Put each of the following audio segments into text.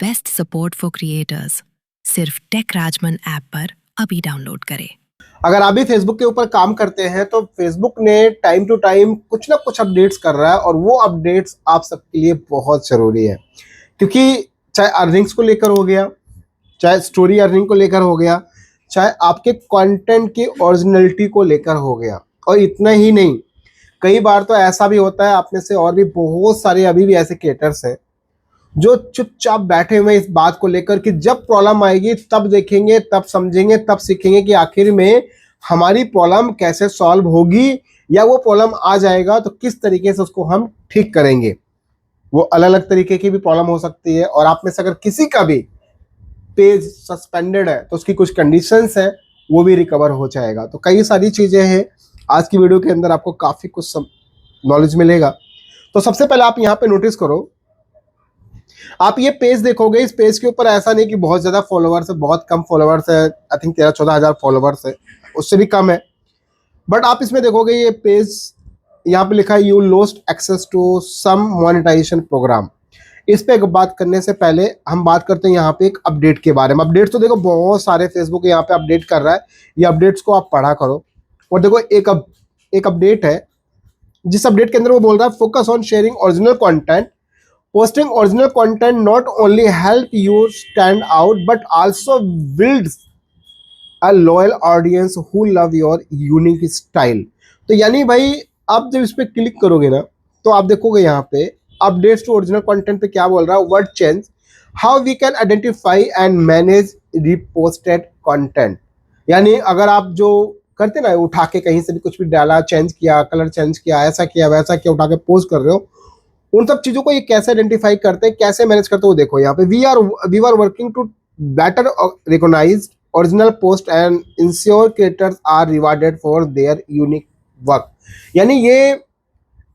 Best support for creators सिर्फ take Rajman app पर अभी डाउनलोड करें। अगर आप भी फेसबुक के ऊपर काम करते हैं तो फेसबुक ने टाइम टू टाइम कुछ ना कुछ अपडेट्स कर रहा है और वो अपडेट्स आप सबके लिए बहुत ज़रूरी है, क्योंकि चाहे अर्निंग्स को लेकर हो गया, चाहे स्टोरी अर्निंग को लेकर हो गया, चाहे आपके कंटेंट की ओरिजिनलिटी को लेकर हो गया। और इतना ही नहीं, कई बार तो ऐसा भी होता है, आप में से और भी बहुत सारे अभी भी ऐसे क्रिएटर्स हैं जो चुपचाप बैठे हुए इस बात को लेकर कि जब प्रॉब्लम आएगी तब देखेंगे, तब समझेंगे, तब सीखेंगे कि आखिर में हमारी प्रॉब्लम कैसे सॉल्व होगी, या वो प्रॉब्लम आ जाएगा तो किस तरीके से उसको हम ठीक करेंगे। वो अलग अलग तरीके की भी प्रॉब्लम हो सकती है, और आप में से अगर किसी का भी पेज सस्पेंडेड है तो उसकी कुछ कंडीशंस है, वो भी रिकवर हो जाएगा। तो कई सारी चीज़ें हैं, आज की वीडियो के अंदर आपको काफ़ी कुछ नॉलेज मिलेगा। तो सबसे पहले आप यहाँ पे नोटिस करो, आप ये पेज देखोगे, इस पेज के ऊपर ऐसा नहीं कि बहुत ज़्यादा फॉलोअर्स है, बहुत कम फॉलोअर्स है, आई थिंक 13-14 हज़ार फॉलोअर्स है, उससे भी कम है। बट आप इसमें देखोगे ये पेज यहाँ पे लिखा है you lost access to some monetization program. इस पे एक बात करने से पहले हम बात करते हैं यहाँ पे एक अपडेट के बारे में। अपडेट्स तो देखो बहुत सारे फेसबुक यहाँ पे अपडेट कर रहा है, ये अपडेट्स को आप पढ़ा करो। और देखो एक अपडेट है, जिस अपडेट के अंदर वो बोल रहा है focus on sharing original content. Posting original content not only help you stand out but also builds a loyal audience who love your unique style। तो यानी भाई आप जब इस पे क्लिक करोगे ना तो आप देखोगे यहाँ पे अपडेट्स टू ओरिजिनल कंटेंट पे क्या बोल रहा है, word change, how we can identify and manage reposted content. यानी अगर आप जो करते ना, उठा के कहीं से भी कुछ भी डाला, चेंज किया, कलर चेंज किया, ऐसा किया वैसा किया, उठा के पोस्ट कर रहे हो, उन सब चीजों को ये कैसे आइडेंटिफाई करते हैं, कैसे मैनेज करते हैं, वो देखो यहाँ पे we are working to better recognize original post and ensure creators are rewarded for their unique work. यानी ये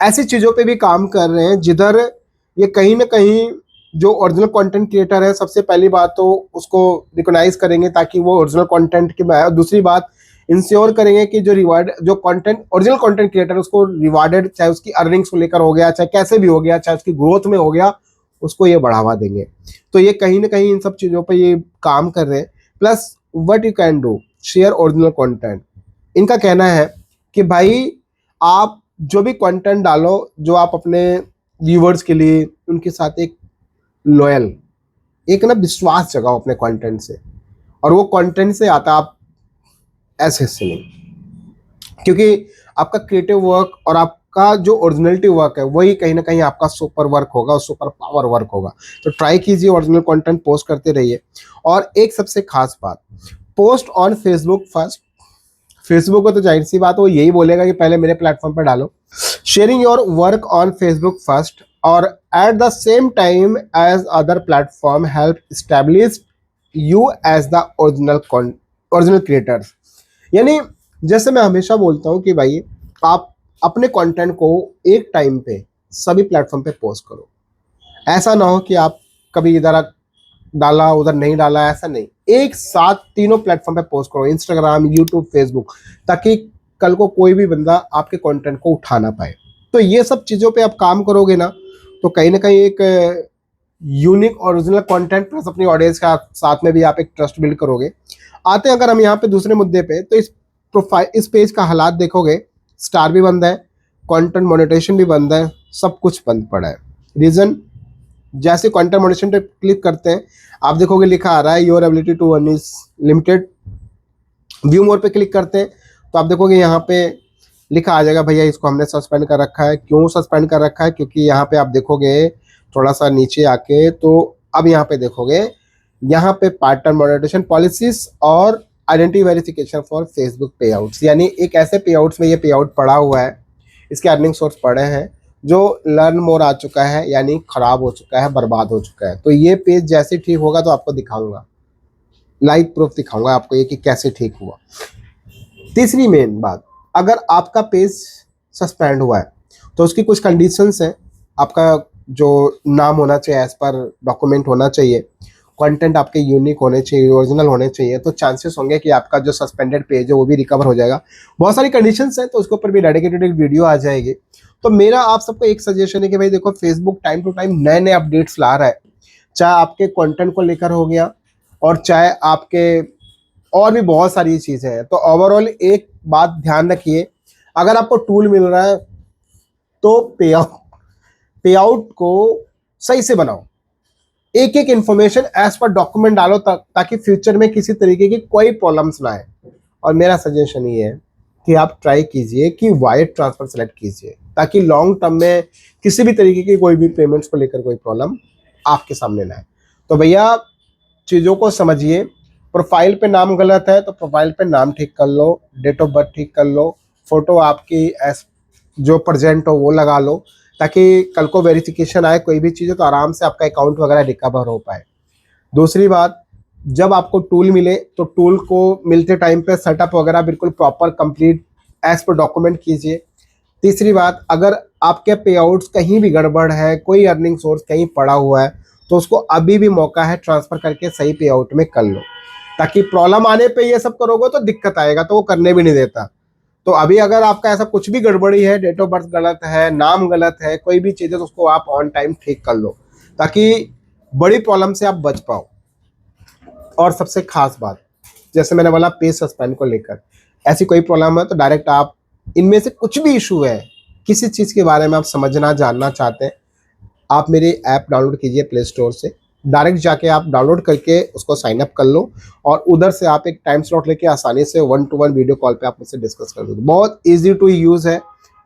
ऐसी चीजों पे भी काम कर रहे हैं जिधर ये कहीं ना कहीं जो ओरिजिनल कंटेंट क्रिएटर है, सबसे पहली बात तो उसको रिकॉग्नाइज करेंगे ताकि वो ओरिजिनल कंटेंट की, दूसरी बात इंश्योर करेंगे कि जो कंटेंट ओरिजिनल कंटेंट क्रिएटर उसको रिवार्डेड, चाहे उसकी अर्निंग्स को लेकर हो गया, चाहे कैसे भी हो गया, चाहे उसकी ग्रोथ में हो गया, उसको ये बढ़ावा देंगे। तो ये कहीं ना कहीं इन सब चीज़ों पे ये काम कर रहे हैं। Plus what you can do, share original content. इनका कहना है कि भाई आप जो भी कंटेंट डालो, जो आप अपने व्यूवर्स के लिए उनके साथ एक लॉयल, एक ना विश्वास जगाओ अपने कंटेंट से, और वो कंटेंट से आता आप ऐसे से नहीं, क्योंकि आपका क्रिएटिव वर्क और आपका जो ओरिजिनलिटी वर्क है वही कहीं ना कहीं आपका सुपर वर्क होगा, सुपर पावर वर्क होगा। तो ट्राई कीजिए, ओरिजिनल कंटेंट पोस्ट करते रहिए। और एक सबसे खास बात, post on Facebook first. Facebook को तो जाहिर सी बात वो यही बोलेगा कि पहले मेरे प्लेटफॉर्म पर डालो। Sharing your work on Facebook first और at the same time as other platform help establish you as the original creators. यानी जैसे मैं हमेशा बोलता हूँ कि भाई आप अपने कंटेंट को एक टाइम पे सभी प्लेटफॉर्म पे पोस्ट करो। ऐसा ना हो कि आप कभी इधर डाला उधर नहीं डाला, ऐसा नहीं, एक साथ तीनों प्लेटफॉर्म पे पोस्ट करो, इंस्टाग्राम, यूट्यूब, फेसबुक, ताकि कल को कोई भी बंदा आपके कंटेंट को उठा ना पाए। तो ये सब चीज़ों पे आप काम करोगे ना तो कहीं ना कहीं एक यूनिक ओरिजिनल कंटेंट प्लस अपनी ऑडियंस का साथ में भी आप एक ट्रस्ट बिल्ड करोगे। आते हैं अगर हम यहाँ पे दूसरे मुद्दे पे, तो इस पेज का हालात देखोगे, स्टार भी बंद है, कंटेंट मोनेटाइजेशन भी बंद है, सब कुछ बंद पड़ा है। रीजन, जैसे कंटेंट मोनेटाइजेशन पे क्लिक करते हैं आप देखोगे लिखा आ रहा है your ability to earn is limited. View more पे क्लिक करते हैं तो आप देखोगे यहाँ पे लिखा आ जाएगा भैया इसको हमने सस्पेंड कर रखा है। क्यों सस्पेंड कर रखा है? क्योंकि यहाँ पे आप देखोगे थोड़ा सा नीचे आके, तो अब यहाँ पे देखोगे यहाँ पे पार्ट टाइम मोनेटाइजेशन पॉलिसीज और आइडेंटिटी वेरिफिकेशन फॉर फेसबुक पे आउट्स। यानी एक ऐसे पे आउट्स में ये पे आउट पड़ा हुआ है, इसके अर्निंग सोर्स पड़े हैं, जो लर्न मोर आ चुका है, यानी खराब हो चुका है, बर्बाद हो चुका है। तो ये पेज जैसे ठीक होगा तो आपको दिखाऊंगा, लाइव प्रूफ दिखाऊंगा आपको ये कि कैसे ठीक हुआ। तीसरी मेन बात, अगर आपका पेज सस्पेंड हुआ है तो उसकी कुछ कंडीशंस हैं। आपका जो नाम होना चाहिए, एज पर डॉक्यूमेंट होना चाहिए, कंटेंट आपके यूनिक होने चाहिए, ओरिजिनल होने चाहिए, तो चांसेस होंगे कि आपका जो सस्पेंडेड पेज है वो भी रिकवर हो जाएगा। बहुत सारी कंडीशंस हैं, तो उसके ऊपर भी डेडिकेटेड एक वीडियो आ जाएगी। तो मेरा आप सबको एक सजेशन है कि भाई देखो, फेसबुक टाइम टू टाइम नए नए अपडेट्स ला रहा है, चाहे आपके कंटेंट को लेकर हो गया और चाहे आपके और भी बहुत सारी चीज़ें हैं। तो ओवरऑल एक बात ध्यान रखिए, अगर आपको टूल मिल रहा है तो पे आउट को सही से बनाओ, एक एक इन्फॉर्मेशन एज पर डॉक्यूमेंट डालो ताकि फ्यूचर में किसी तरीके की कोई प्रॉब्लम्स ना आए। और मेरा सजेशन ये है कि आप ट्राई कीजिए कि वायर ट्रांसफर सेलेक्ट कीजिए ताकि लॉन्ग टर्म में किसी भी तरीके की कोई भी पेमेंट्स को लेकर कोई प्रॉब्लम आपके सामने ना आए। तो भैया चीज़ों को समझिए, प्रोफाइल पे नाम गलत है तो प्रोफाइल पे नाम ठीक कर लो, डेट ऑफ बर्थ ठीक कर लो, फोटो आपकी जो प्रेजेंट हो वो लगा लो ताकि कल को वेरिफिकेशन आए कोई भी चीज़ हो तो आराम से आपका अकाउंट वगैरह रिकवर हो पाए। दूसरी बात, जब आपको टूल मिले तो टूल को मिलते टाइम पे सेटअप वगैरह बिल्कुल proper complete as per document कीजिए। तीसरी बात, अगर आपके पे आउट्स कहीं भी गड़बड़ है, कोई अर्निंग सोर्स कहीं पड़ा हुआ है तो उसको अभी भी मौका है, ट्रांसफर करके सही पे आउट में कर लो, ताकि प्रॉब्लम आने पे ये सब करोगे तो दिक्कत आएगा तो वो करने भी नहीं देता। तो अभी अगर आपका ऐसा कुछ भी गड़बड़ी है, डेट ऑफ बर्थ गलत है, नाम गलत है, कोई भी चीज़ है तो उसको आप ऑन टाइम ठीक कर लो ताकि बड़ी प्रॉब्लम से आप बच पाओ। और सबसे खास बात, जैसे मैंने बोला पेज सस्पेंड को लेकर, ऐसी कोई प्रॉब्लम है तो डायरेक्ट आप इनमें से कुछ भी इशू है, किसी चीज़ के बारे में आप समझना जानना चाहते हैं, आप मेरी ऐप डाउनलोड कीजिए प्ले स्टोर से, डायरेक्ट जाके आप डाउनलोड करके उसको साइन अप कर लो और उधर से आप एक टाइम स्लॉट लेके आसानी से 1-to-1 वीडियो कॉल पे आप मुझसे डिस्कस कर दो। बहुत इजी टू यूज़ है,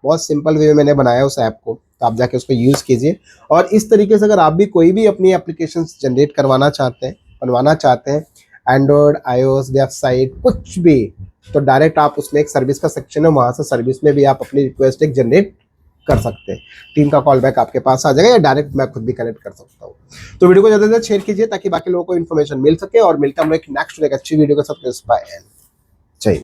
बहुत सिंपल वे में मैंने बनाया उस ऐप को, तो आप जाके उसको यूज़ कीजिए। और इस तरीके से अगर आप भी कोई भी अपनी एप्लीकेशन जनरेट करवाना चाहते हैं, बनवाना चाहते हैं, एंड्रॉयड, iOS, वेबसाइट कुछ भी, तो डायरेक्ट आप उसमें एक सर्विस का सेक्शन है, वहाँ से सर्विस में भी आप अपनी रिक्वेस्ट एक जनरेट कर सकते हैं। टीम का कॉल बैक आपके पास आ जाएगा या डायरेक्ट मैं खुद भी कनेक्ट कर सकता हूँ। तो वीडियो को ज़्यादा से ज़्यादा शेयर कीजिए ताकि बाकी लोगों को इन्फॉर्मेशन मिल सके। और मिलता हूँ एक नेक्स्ट एक अच्छी वीडियो के साथ। बाय।